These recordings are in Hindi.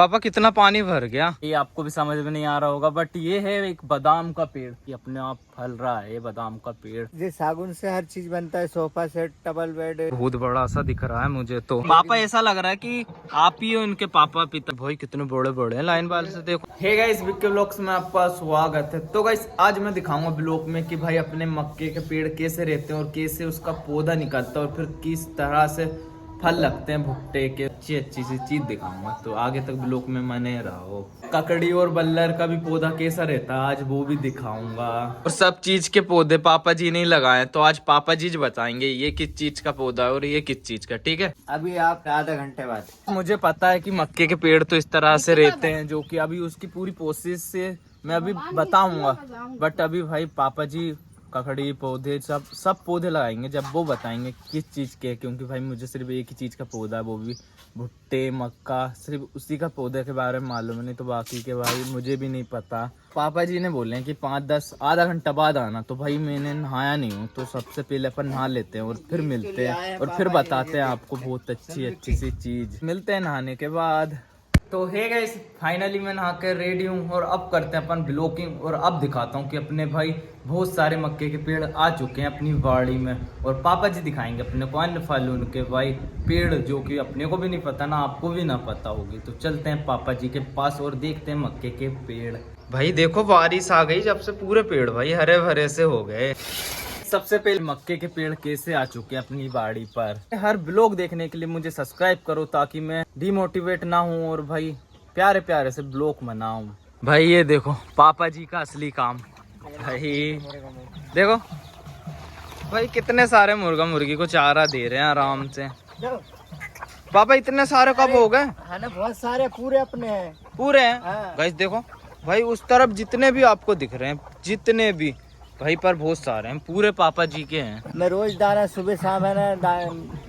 पापा कितना पानी भर गया ये आपको भी समझ में नहीं आ रहा होगा, बट ये है एक बादाम का पेड़, ये अपने आप फल रहा है। ये बादाम का पेड़, ये सागुन से हर चीज बनता है, सोफा सेट, डबल बेड। बहुत बड़ा सा दिख रहा है मुझे तो। पापा ऐसा लग रहा है कि आप ही हो उनके पापा पिता। भाई कितने बड़े बड़े हैं लाइन वाले से, देखो। हे गाइस, विक्की व्लॉग्स में आपका स्वागत है। तो गाइस आज मैं दिखाऊंगा ब्लॉग में कि भाई अपने मक्के के पेड़ कैसे रहते हैं और कैसे उसका पौधा निकलता है और फिर किस तरह से फल लगते हैं भुट्टे के। अच्छी सी चीज दिखाऊंगा, तो आगे तक ब्लॉग में बने रहो। ककड़ी और बल्लर का भी पौधा कैसा रहता है आज वो भी दिखाऊंगा। और सब चीज के पौधे पापा जी ने लगाए, तो आज पापा जी बताएंगे ये किस चीज का पौधा है और ये किस चीज का। ठीक है, अभी आप आधा घंटे बाद। मुझे पता है कि मक्के के पेड़ तो इस तरह से रहते हैं, जो कि अभी उसकी पूरी प्रोसेस से मैं अभी बताऊंगा। बट अभी भाई पापा जी ककड़ी पौधे सब पौधे लगाएंगे जब वो बताएंगे किस चीज के, क्योंकि भाई मुझे सिर्फ एक ही चीज का पौधा है, वो भी भुट्टे मक्का, सिर्फ उसी का पौधे के बारे में मालूम है, नहीं तो बाकी के भाई मुझे भी नहीं पता। पापा जी ने बोले हैं कि 5-10 आधा घंटा बाद आना, तो भाई मैंने नहाया नहीं हूँ, तो सबसे पहले अपन नहा लेते हैं और फिर मिलते हैं और फिर बताते हैं आपको बहुत अच्छी सी चीज। मिलते हैं नहाने के बाद। तो हे गाइस, फाइनली मैं नहा कर रेडी हूँ और अब करते हैं अपन ब्लॉगिंग। और अब दिखाता हूँ कि अपने भाई बहुत सारे मक्के के पेड़ आ चुके हैं अपनी बाड़ी में, और पापा जी दिखाएंगे अपने को अन्य फल उनके भाई पेड़, जो कि अपने को भी नहीं पता ना आपको भी ना पता होगी। तो चलते हैं पापा जी के पास और देखते हैं मक्के के पेड़। भाई देखो बारिश आ गई, जब से पूरे पेड़ भाई हरे भरे से हो गए। सबसे पहले मक्के के पेड़ कैसे आ चुके हैं अपनी बाड़ी पर। हर ब्लॉग देखने के लिए मुझे सब्सक्राइब करो, ताकि मैं डिमोटिवेट ना हूँ और भाई प्यारे प्यारे से ब्लॉग बनाऊं। भाई ये देखो पापा जी का असली काम। भाई देखो भाई कितने सारे मुर्गा मुर्गी को चारा दे रहे हैं आराम से। पापा इतने सारे कब हो गए? हाँ ना, बहुत सारे पूरे अपने हैं। पूरे हैं हाँ। गाइस देखो भाई, उस तरफ जितने भी आपको दिख रहे हैं, जितने भी भाई पर बहुत सारे हैं, पूरे पापा जी के हैं। मैं रोज दाना सुबह शाम है ना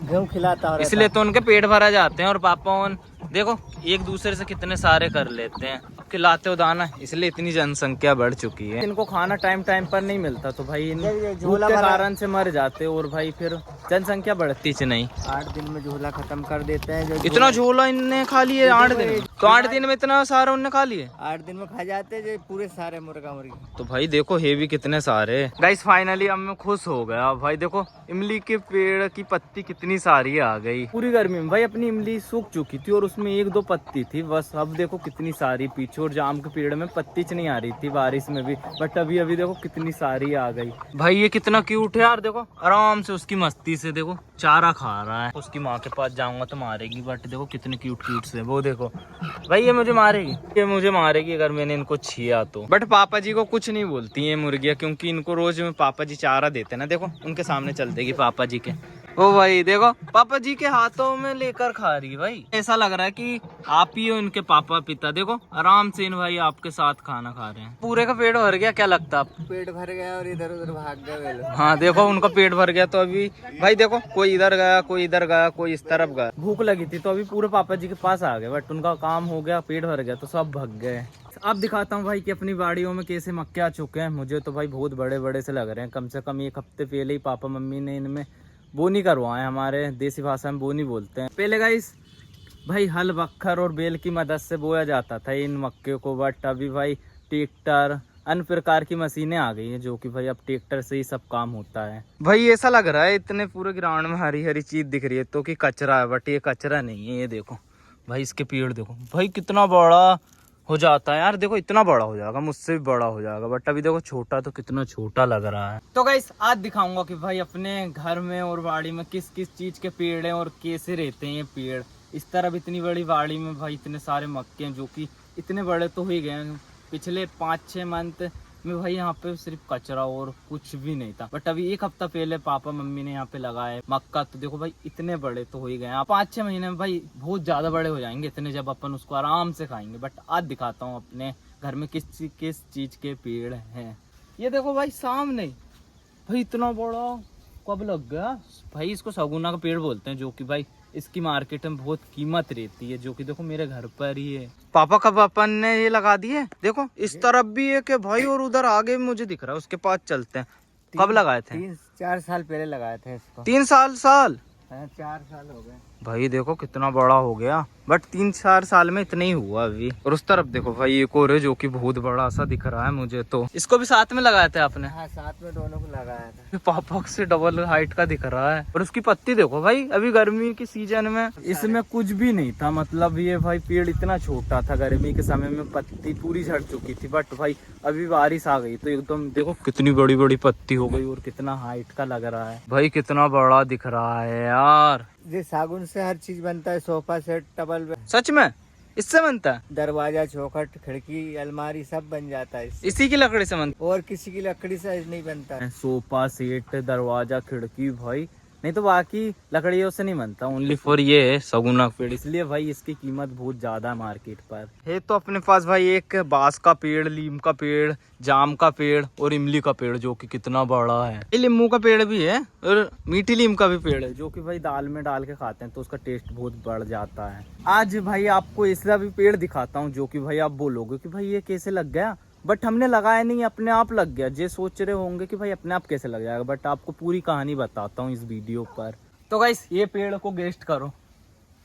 गेहूँ खिलाता हूँ, इसलिए तो उनके पेट भरा जाते हैं। और पापा उन देखो एक दूसरे से कितने सारे कर लेते हैं, खिलाते हो दाना, इसलिए इतनी जनसंख्या बढ़ चुकी है। इनको खाना टाइम टाइम पर नहीं मिलता, तो भाई इन झोला के कारण से मर जाते, और भाई फिर जनसंख्या बढ़ती च नहीं। 8 दिन में झोला खत्म कर देते हैं। इतना झोला इनने खा लिए 8 दिन में? तो 8 दिन में इतना सारा उनने खा लिए? 8 दिन में खा जाते हैं पूरे सारे मुर्गा मुर्गी। तो भाई देखो ये भी कितने सारे। गाइस फाइनली अब मैं खुश हो गया। भाई देखो इमली के पेड़ की पत्ती कितनी सारी आ गई। पूरी गर्मी में भाई अपनी इमली सूख चुकी थी और उसमें 1-2 पत्ती थी बस। अब देखो कितनी सारी पीछे, और जाम के पेड़ में पत्ती च नहीं आ रही थी बारिश में भी, बट अभी देखो कितनी सारी आ गई। भाई ये कितना क्यूट है यार, देखो आराम से उसकी मस्ती से देखो चारा खा रहा है। उसकी माँ के पास जाऊंगा तो मारेगी, बट देखो कितने क्यूट क्यूट से। वो देखो भाई ये मुझे मारेगी अगर मैंने इनको छिया तो। बट पापा जी को कुछ नहीं बोलती है मुर्गियाँ, क्योंकि इनको रोज में पापा जी चारा देते ना। देखो उनके सामने चल देगी पापा जी के। ओ भाई देखो पापा जी के हाथों में लेकर खा रही। भाई ऐसा लग रहा है कि आप ही हो इनके पापा पिता। देखो आराम से इन भाई आपके साथ खाना खा रहे हैं। पूरे का पेट भर गया, क्या लगता है आपको? पेट भर गया और इधर उधर भाग गए लोग। हाँ देखो उनका पेट भर गया, तो अभी भाई देखो कोई इधर गया, कोई इधर गया, कोई इस तरफ गया। भूख लगी थी तो अभी पूरे पापा जी के पास आ गए, बट उनका काम हो गया, पेट भर गया तो सब भाग गए। अब दिखाता हूँ भाई कि अपनी बाड़ियों में कैसे मक्के आ चुके हैं। मुझे तो भाई बहुत बड़े बड़े से लग रहे हैं। कम से कम 1 हफ्ते पहले ही पापा मम्मी ने इनमें बोनी करवाए। हमारे देसी भाषा में बोनी बोलते हैं। पहले गाइस भाई हल बखर और बेल की मदद से बोया जाता था इन मक्के को, बट अभी भाई ट्रैक्टर अन्य प्रकार की मशीनें आ गई हैं, जो कि भाई अब ट्रैक्टर से ही सब काम होता है। भाई ऐसा लग रहा है इतने पूरे ग्राउंड में हरी हरी चीज दिख रही है तो कि कचरा है, बट ये कचरा नहीं है। ये देखो भाई इसके पेड़ देखो भाई कितना बड़ा हो जाता है यार। देखो इतना बड़ा हो जाएगा, मुझसे भी बड़ा हो जाएगा, बट अभी देखो छोटा तो कितना छोटा लग रहा है। तो गाइस आज दिखाऊंगा कि भाई अपने घर में और बाड़ी में किस किस चीज के पेड़ हैं और कैसे रहते हैं ये पेड़। इस तरफ इतनी बड़ी बाड़ी में भाई इतने सारे मक्के हैं, जो कि इतने बड़े तो हो ही गए। पिछले 5-6 मंथ में भाई यहाँ पे सिर्फ कचरा और कुछ भी नहीं था, बट अभी 1 हफ्ता पहले पापा मम्मी ने यहाँ पे लगाए मक्का, तो देखो भाई इतने बड़े तो हो ही गए। 5-6 महीने में भाई बहुत ज्यादा बड़े हो जाएंगे इतने, जब अपन उसको आराम से खाएंगे। बट आज दिखाता हूँ अपने घर में किस चीज के पेड़ हैं। ये देखो भाई सामने भाई इतना बड़ा कब लग गया भाई। इसको सगुना का पेड़ बोलते हैं, जो कि भाई इसकी मार्केट में बहुत कीमत रहती है, जो कि देखो मेरे घर पर ही है। पापा कब अपन ने ये लगा दिए, देखो इस तरफ भी है कि भाई, और उधर आगे मुझे दिख रहा है, उसके पास चलते हैं। कब लगाए थे? 3-4 साल पहले लगाए थे इसको। 3 साल? 4 साल हो गए। भाई देखो कितना बड़ा हो गया, बट 3-4 साल में इतना ही हुआ अभी। और उस तरफ देखो भाई एक और है जो कि बहुत बड़ा सा दिख रहा है मुझे तो। इसको भी साथ में लगाए थे आपने? हाँ, साथ में दोनों को लगाया था। पापा से डबल हाइट का दिख रहा है। और उसकी पत्ती देखो भाई, अभी गर्मी के सीजन में इसमें कुछ भी नहीं था, मतलब ये भाई पेड़ इतना छोटा था, गर्मी के समय में पत्ती पूरी झड़ चुकी थी, बट भाई अभी बारिश आ गई तो एकदम देखो कितनी बड़ी बड़ी पत्ती हो गई और कितना हाइट का लग रहा है भाई, कितना बड़ा दिख रहा है यार। ये सागुन से हर चीज बनता है, सोफा सेट, टेबल, सच में इससे बनता है? दरवाजा, चौखट, खिड़की, अलमारी सब बन जाता है इससे। इसी की लकड़ी से बनता और किसी की लकड़ी से नहीं बनता है। है? सोफा सेट, दरवाजा, खिड़की भाई, नहीं तो बाकी लकड़ियों से नहीं बनता, ओनली फॉर ये सगुना पेड़, इसलिए भाई इसकी कीमत बहुत ज्यादा है मार्केट पर। है तो अपने पास भाई एक बांस का पेड़, नीम का पेड़, जाम का पेड़ और इमली का पेड़ जो कि कितना बड़ा है। ये नींबू का पेड़ भी है और मीठी नीम का भी पेड़ है जो कि भाई दाल में डाल के खाते हैं तो उसका टेस्ट बहुत बढ़ जाता है। आज भाई आपको ऐसा भी पेड़ दिखाता हूँ जो कि भाई आप बोलोगे कि भाई ये कैसे लग गया, बट हमने लगाया नहीं, अपने आप लग गया। ये सोच रहे होंगे कि भाई अपने आप कैसे लग जाएगा, बट आपको पूरी कहानी बताता हूँ इस वीडियो पर। तो गाइस ये पेड़ को गेस्ट करो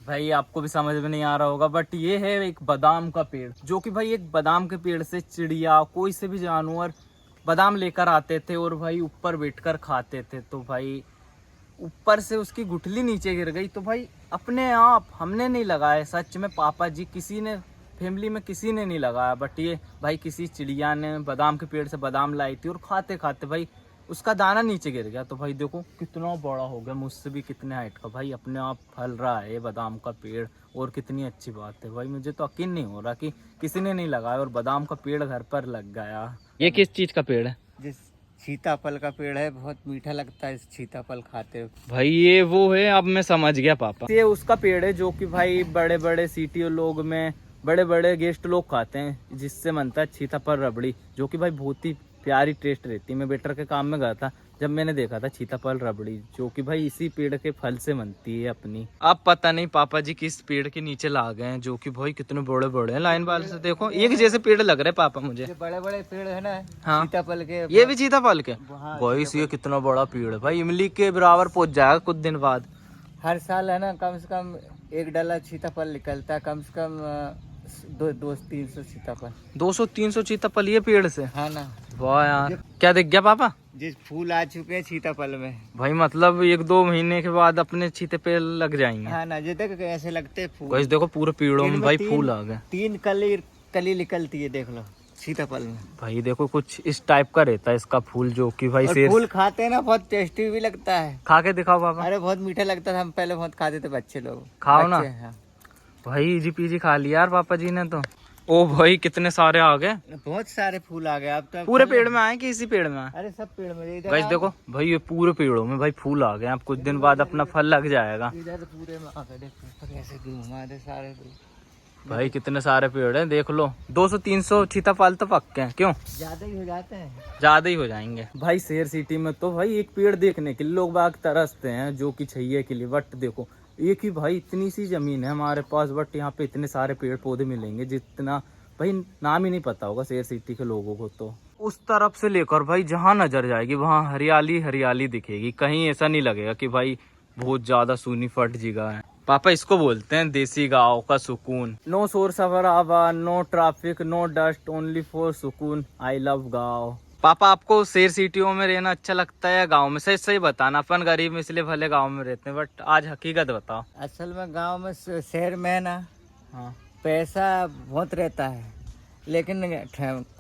भाई, आपको भी समझ में नहीं आ रहा होगा, बट ये है एक बादाम का पेड़ जो कि भाई एक बादाम के पेड़ से चिड़िया, कोई से भी जानवर बादाम लेकर आते थे और भाई ऊपर बैठकर खाते थे। तो भाई ऊपर से उसकी गुठली नीचे गिर गई तो भाई अपने आप, हमने नहीं लगाया सच में, पापा जी किसी ने फैमिली में किसी ने नहीं लगाया, बट ये भाई किसी चिड़िया ने बादाम के पेड़ से बादाम लाई थी और खाते खाते भाई उसका दाना नीचे गिर गया। तो भाई देखो कितना बड़ा हो गया, मुझसे भी कितने हाइट का भाई, अपने आप फल रहा है ये बादाम का पेड़। और कितनी अच्छी बात है भाई, मुझे तो यकीन नहीं हो रहा कि किसी ने नहीं लगाया और बादाम का पेड़ घर पर लग गया। ये किस चीज का पेड़ है? जिस सीताफल का पेड़ है, बहुत मीठा लगता है सीताफल खाते हो भाई ये वो है, अब मैं समझ गया पापा, ये उसका पेड़ है जो कि भाई बड़े बड़े सिटी लोग में बड़े बड़े गेस्ट लोग खाते हैं, जिससे बनता है सीताफल रबड़ी जो कि भाई बहुत ही प्यारी टेस्ट रहती है। मैं वेटर के काम में गया था जब मैंने देखा था सीताफल रबड़ी जो कि भाई इसी पेड़ के फल से बनती है अपनी। अब पता नहीं पापा जी किस पेड़ के नीचे ला गए हैं जो कि भाई कितने बड़े बड़े हैं, लाइन बाल से देखो एक जैसे पेड़ लग रहे पापा मुझे। बड़े बड़े पेड़ है ना, हाँ, सीताफल के, ये भी सीताफल के। हाँ, भाई ये कितना बड़ा पेड़ है भाई, इमली के बराबर पहुंच जाएगा कुछ दिन बाद। हर साल है ना कम से कम एक डाला सीताफल निकलता है, कम से कम 200-300 सीताफल, 200-300 सीताफल ये पेड़ से। हाँ ना। वाह यार, क्या दिख गया पापा? जिस फूल आ चुके हैं सीताफल में भाई, मतलब 1-2 महीने के बाद अपने सीते पे लग जाएंगे। हाँ ना, ये देख ऐसे लगते हैं फूल। गाइस देखो पूरे पेड़ों में भाई फूल आ गए, 3 कली निकलती है, देख लो सीताफल में। भाई देखो कुछ इस टाइप का रहता है इसका फूल जो कि भाई और फूल खाते हैं ना, बहुत टेस्टी भी लगता है। खा के दिखाओ पापा। अरे बहुत मीठा लगता था, हम पहले बहुत खाते थे बच्चे लोग। खाओ ना। हाँ। भाई इजी पीजी खा लिया यार पापा जी ने तो। ओ भाई कितने सारे आ गए, बहुत सारे फूल आ गए। अब तो पूरे पेड़ में आए कि इसी पेड़ में आए? अरे सब पेड़ में। गाइस देखो भाई ये पूरे पेड़ों में भाई फूल आ गए, अब कुछ दिन बाद अपना फल लग जाएगा। इधर पूरे में आ गए, देखो कैसे घुमा दे सारे। भाई कितने सारे पेड़ हैं देख लो, 200-300 सीताफल तो पक्के हैं, क्यों ज्यादा ही हो जाते हैं, ज्यादा ही हो जाएंगे। भाई शहर सिटी में तो भाई एक पेड़ देखने के लिए लोग बाग तरसते हैं जो कि चाहिए के लिए, बट देखो एक ही भाई इतनी सी जमीन है हमारे पास, बट यहाँ पे इतने सारे पेड़ पौधे मिलेंगे जितना भाई नाम ही नहीं पता होगा शहर सिटी के लोगों को। तो उस तरफ से लेकर भाई जहाँ नजर जाएगी वहाँ हरियाली हरियाली दिखेगी, कहीं ऐसा नहीं लगेगा कि भाई बहुत ज्यादा सूनी फट जगह है। पापा इसको बोलते हैं देसी गांव का सुकून। नो शोर शराबा, no traffic, no dust, only for सुकून, आई लव गांव। पापा आपको शहर सिटियों में रहना अच्छा लगता है या गांव में? सही सही बताना, अपन गरीब में इसलिए भले गांव में रहते हैं, बट आज हकीकत बताओ। असल में गांव में, शहर में ना, हाँ, पैसा बहुत रहता है लेकिन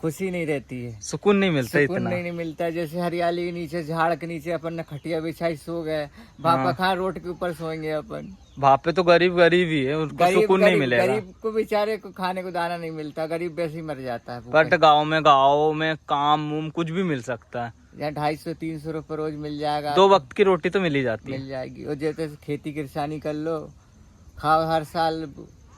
खुशी नहीं रहती है, सुकून नहीं मिलता, सुकून इतना नहीं मिलता। जैसे हरियाली के नीचे, झाड़ के नीचे अपन ने खटिया बिछाई सो गए, भापा खा रोड के ऊपर सोएंगे अपन। वहाँ पे तो गरीब ही है, उनको सुकून नहीं मिलेगा। गरीब को बेचारे को खाने को दाना नहीं मिलता, गरीब वैसे ही मर जाता है। बट गांव में काम उम कुछ भी मिल सकता है, यहाँ 250-300 रुपये रोज मिल जाएगा, 2 वक्त की रोटी तो मिल ही जाती है, मिल जाएगी। और जैसे खेती किसानी कर लो, खाओ, हर साल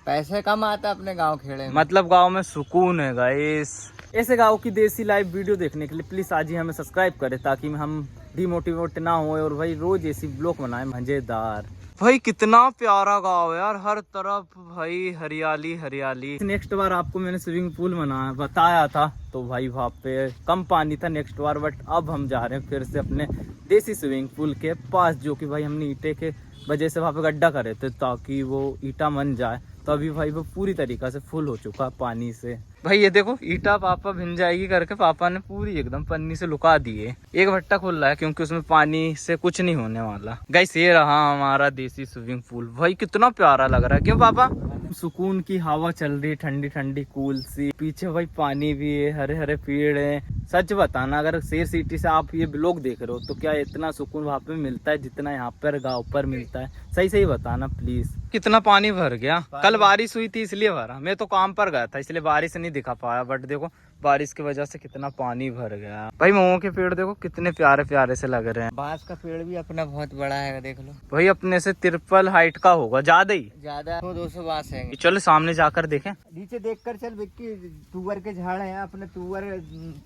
पैसे कम आता अपने गांव खेड़े में। मतलब गांव में सुकून है गाइस। ऐसे गांव की देसी लाइव वीडियो देखने के लिए प्लीज आज ही हमें सब्सक्राइब करें ताकि हम डिमोटिवेट ना हो और भाई रोज ऐसी ब्लॉग बनाए मजेदार। भाई कितना प्यारा गांव है यार, हर तरफ भाई हरियाली हरियाली। नेक्स्ट बार आपको मैंने स्विमिंग पूल बताया था तो भाई वहाँ पे कम पानी था नेक्स्ट बार, बट अब हम जा रहे हैं फिर से अपने देसी स्विमिंग पूल के पास, जो कि भाई हमने ईंटे के वजह से वहाँ पे गड्ढा करे थे ताकि वो ईटा मन जाए। तो अभी भाई वो पूरी तरीका से फुल हो चुका पानी से। भाई ये देखो ईटा पापा भिन जाएगी करके पापा ने पूरी एकदम पन्नी से लुका दी है। एक भट्टा खुल रहा है क्योंकि उसमें पानी से कुछ नहीं होने वाला। गाइस ये रहा हमारा देसी स्विमिंग पूल। भाई कितना प्यारा लग रहा है, क्यों पापा? सुकून की हवा चल रही है, ठंडी ठंडी कूल सी। पीछे भाई पानी भी है, हरे हरे पेड़ है। सच बताना, अगर शेर सिटी से आप ये ब्लॉग देख रहे हो तो क्या इतना सुकून वहाँ पे मिलता है जितना यहाँ पर गाँव पर मिलता है? सही सही बताना प्लीज। कितना पानी भर गया। कल बारिश हुई थी इसलिए भरा, मैं तो काम पर गया था इसलिए बारिश नहीं दिखा पाया, बट देखो बारिश की वजह से कितना पानी भर गया। भाई मोमो के पेड़ देखो कितने प्यारे प्यारे से लग रहे हैं। बांस का पेड़ भी अपना बहुत बड़ा है, देख लो। भाई अपने से ट्रिपल हाइट का होगा, ज्यादा ही। ज्यादा 200 बांस है। चलो सामने जाकर देखें। नीचे देख कर चल विक्की, तुअर के झाड़ है अपने, तुअर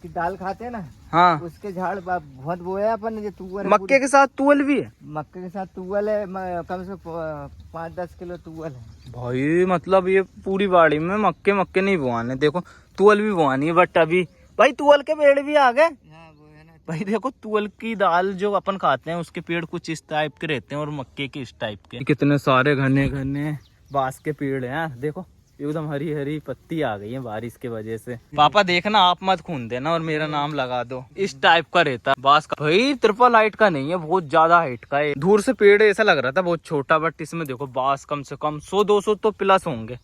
की दाल खाते हैं ना, हाँ उसके झाड़ बहुत वो है अपन, जो तुअर मक्के के साथ तुअल भी है। मक्के के साथ तुअल है, कम से 5-10 किलो तुअल है। भाई मतलब ये पूरी बाड़ी में मक्के नहीं बुआने, देखो तुअल भी बुआनी है। बट अभी भाई तुअल के पेड़ भी आ गए। वो है ना। भाई देखो तुअल की दाल जो अपन खाते हैं उसके पेड़ कुछ इस टाइप के रहते हैं और मक्के के इस टाइप के। कितने सारे घने घने बांस के पेड़ हैं, देखो एकदम हरी हरी पत्ती आ गई है बारिश की वजह से। पापा देखना, आप मत खून देना और मेरा नाम लगा दो। इस टाइप का रहता है बांस का। भाई ट्रिपल हाइट का नहीं है, बहुत ज्यादा हाइट का है। दूर से पेड़ ऐसा लग रहा था बहुत छोटा, बट इसमें देखो बांस कम से कम 100-200 तो प्लस होंगे,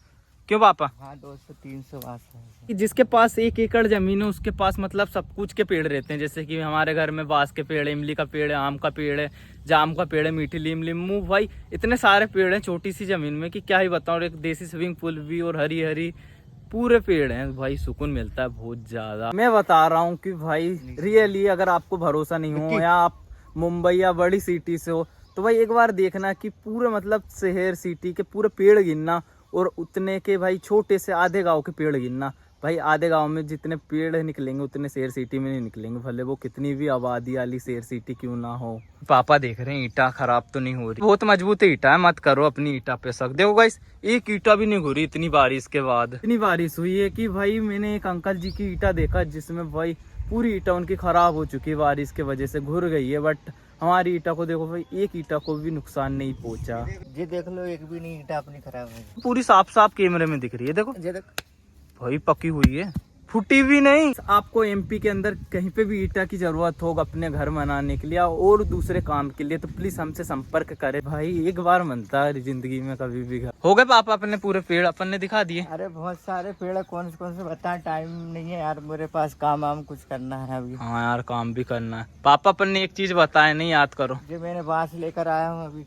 क्यों पापा? हाँ 200-300 बांस है। जिसके पास 1 एकड़ जमीन है उसके पास मतलब सब कुछ के पेड़ रहते हैं। जैसे कि हमारे घर में बांस के पेड़ है, इमली का पेड़ है, आम का पेड़ है, जाम का पेड़ है, मीठी नीम, नींबू। भाई इतने सारे पेड़ हैं छोटी सी जमीन में कि क्या ही बताऊं। और एक देसी स्विमिंग पूल भी और हरी हरी पूरे पेड़ हैं। भाई सुकून मिलता है बहुत ज्यादा। मैं बता रहा हूँ कि भाई रियली अगर आपको भरोसा नहीं हो या आप मुंबई या बड़ी सिटी से हो तो भाई एक बार देखना कि पूरे मतलब शहर सिटी के पूरे पेड़ गिनना और उतने के भाई छोटे से आधे गांव के पेड़ गिनना। भाई आधे गांव में जितने पेड़ निकलेंगे उतने शहर सिटी में नहीं निकलेंगे, भले वो कितनी भी आबादी वाली शहर सिटी क्यों ना हो। पापा देख रहे हैं ईटा खराब तो नहीं हो रही, बहुत मजबूत ईटा है, मत करो अपनी ईटा पे शक। देखो गाइस एक ईटा भी नहीं घुरी इतनी बारिश के बाद। इतनी बारिश हुई है कि भाई मैंने एक अंकल जी की ईटा देखा जिसमें भाई पूरी ईटा उनकी खराब हो चुकी है, बारिश की वजह से घुर गई है। बट हमारी ईटा को देखो भाई, एक ईटा को भी नुकसान नहीं पहुंचा। ये देख लो, एक भी नहीं ईटा अपनी खराब है, पूरी साफ साफ कैमरे में दिख रही है। देखो ये देख भाई पकी हुई है, फूटी भी नहीं। आपको एमपी के अंदर कहीं पे भी ईटा की जरूरत होगा अपने घर बनाने के लिए और दूसरे काम के लिए तो प्लीज हमसे संपर्क करें। भाई एक बार बनता है जिंदगी में कभी भी। हो गए पापा अपने पूरे पेड़ अपन ने दिखा दिए। अरे बहुत सारे पेड़ है, कौन से बताएं, टाइम नहीं है यार मेरे पास, काम वाम कुछ करना है अभी। हाँ यार काम भी करना है। पापा अपन ने एक चीज बताया नहीं, याद करो। जो मैंने बांस लेकर आया हूँ अभी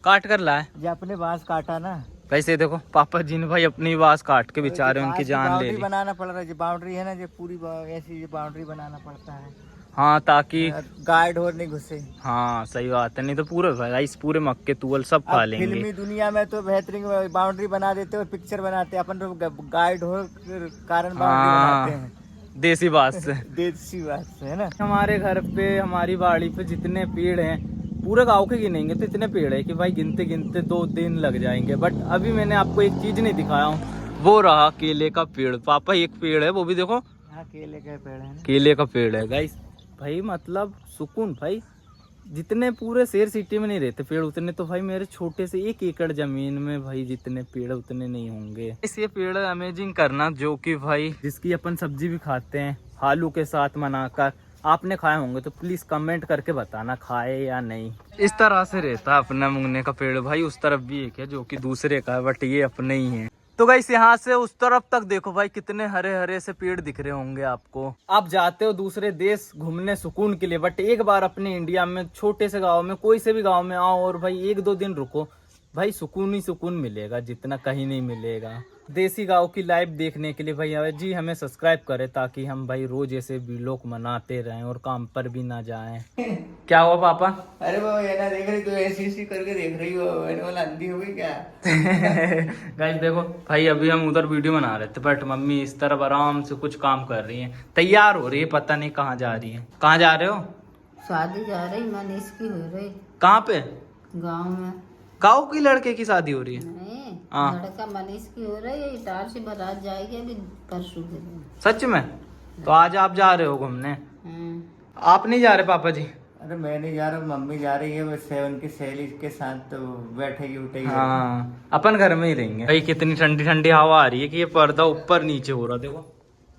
काट कर लाए। जो अपने बांस काटा ना, वैसे देखो पापा जी ने भाई अपनी बांस काट के बेचारे उनकी जान ले ली। बनाना पड़ रहा है, जो बाउंड्री है ना, जो पूरी ऐसी बाउंड्री बनाना पड़ता है। हाँ ताकि गाय ढोर नहीं घुसे। हाँ सही बात है, नहीं तो पूरे भाई पूरे मक्के तुअल सब खा लेंगे। फिल्मी दुनिया में तो बेहतरीन बाउंड्री बना देते और पिक्चर बनाते हैं, अपन तो गाय ढोर कारण बाउंड्री बनाते हैं देसी बात से। देसी बात से है ना। हमारे घर पे हमारी बाड़ी पे जितने पेड़ हैं पूरे गांव के गिनेंगे तो इतने पेड़ है कि भाई गिनते गिनते 2 दिन लग जाएंगे। बट अभी मैंने आपको एक चीज नहीं दिखाया हूँ, वो रहा केले का पेड़। पापा एक पेड़ है वो भी देखो। हाँ केले का पेड़ है ना, केले का पेड़ है गाइस। भाई मतलब सुकून। भाई जितने पूरे शहर सिटी में नहीं रहते पेड़ उतने तो भाई मेरे छोटे से 1 एकड़ जमीन में भाई जितने पेड़ उतने नहीं होंगे। ये पेड़ अमेजिंग करना जो कि भाई जिसकी अपन सब्जी भी खाते हैं आलू के साथ बनाकर। आपने खाए होंगे तो प्लीज कमेंट करके बताना खाए या नहीं। इस तरह से रहता है अपना मुंगने का पेड़। भाई उस तरफ भी एक है जो कि दूसरे का है, बट ये अपने ही है। तो गाइस यहाँ से उस तरफ तक देखो भाई कितने हरे हरे से पेड़ दिख रहे होंगे आपको। आप जाते हो दूसरे देश घूमने सुकून के लिए, बट एक बार अपने इंडिया में छोटे से गाँव में कोई से भी गाँव में आओ और भाई 1-2 दिन रुको, भाई सुकून ही सुकून मिलेगा जितना कहीं नहीं मिलेगा। देसी गांव की लाइव देखने के लिए भाई जी हमें सब्सक्राइब करें ताकि हम भाई रोज ऐसे व्लॉग मनाते रहें और काम पर भी ना जाएं। क्या हुआ पापा? अरे वो ये ना देख रही तो ऐसी करके देख रही हो, मैंने बोला अंधी हो गई क्या? गाइस देखो भाई अभी हम उधर वीडियो बना रहे थे बट मम्मी इस तरफ आराम से कुछ काम कर रही है, तैयार हो रही है, पता नहीं कहाँ जा रही है। कहाँ जा रहे हो? शादी जा रही, मनीष की हो रही। कहाँ पे? गांव में। गाँव की लड़के की शादी हो रही है? नहीं हाँ। लड़का मनीष की हो रही है, इटार से बारात जाएगी अभी परसों के दिन। सच में? तो आज आप जा रहे हो घूमने? आप नहीं जा रहे पापा जी? अरे मैं नहीं जा रहा, मम्मी जा रही है, वैसे उनकी सहेली के साथ तो बैठेगी उठेगी। हाँ अपन घर में ही रहेंगे भाई। कितनी ठंडी ठंडी हवा आ रही है कि ये पर्दा ऊपर नीचे हो रहा, देखो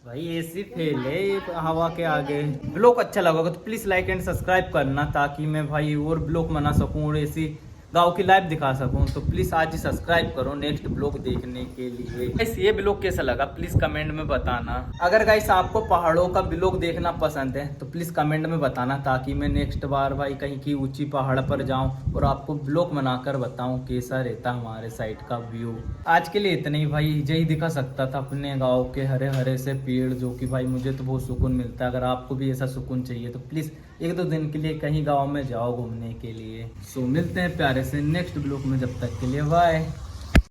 भाई एसी फेल है ये हवा के आगे। ब्लॉग अच्छा लगा तो प्लीज लाइक एंड सब्सक्राइब करना, ताकि मैं भाई और ब्लॉग बना सकूं और ऐसी गांव की लाइफ दिखा सकूं। तो प्लीज आज ही सब्सक्राइब करो नेक्स्ट ब्लॉग देखने के लिए। गाइस ये ब्लॉग कैसा लगा प्लीज कमेंट में बताना। अगर गाइस आपको पहाड़ों का ब्लॉग देखना पसंद है तो प्लीज कमेंट में बताना, ताकि मैं नेक्स्ट बार भाई कहीं की ऊंची पहाड़ पर जाऊं और आपको ब्लॉग बनाकर बताऊं कैसा रहता हमारे साइड का व्यू। आज के लिए इतना ही भाई, यही दिखा सकता था अपने गाँव के हरे हरे से पेड़, जो कि भाई मुझे तो बहुत सुकून मिलता है। अगर आपको भी ऐसा सुकून चाहिए तो प्लीज 1-2 दिन के लिए कहीं गाँव में जाओ घूमने के लिए। सो मिलते हैं प्यारे से नेक्स्ट ब्लॉग में, जब तक के लिए बाय।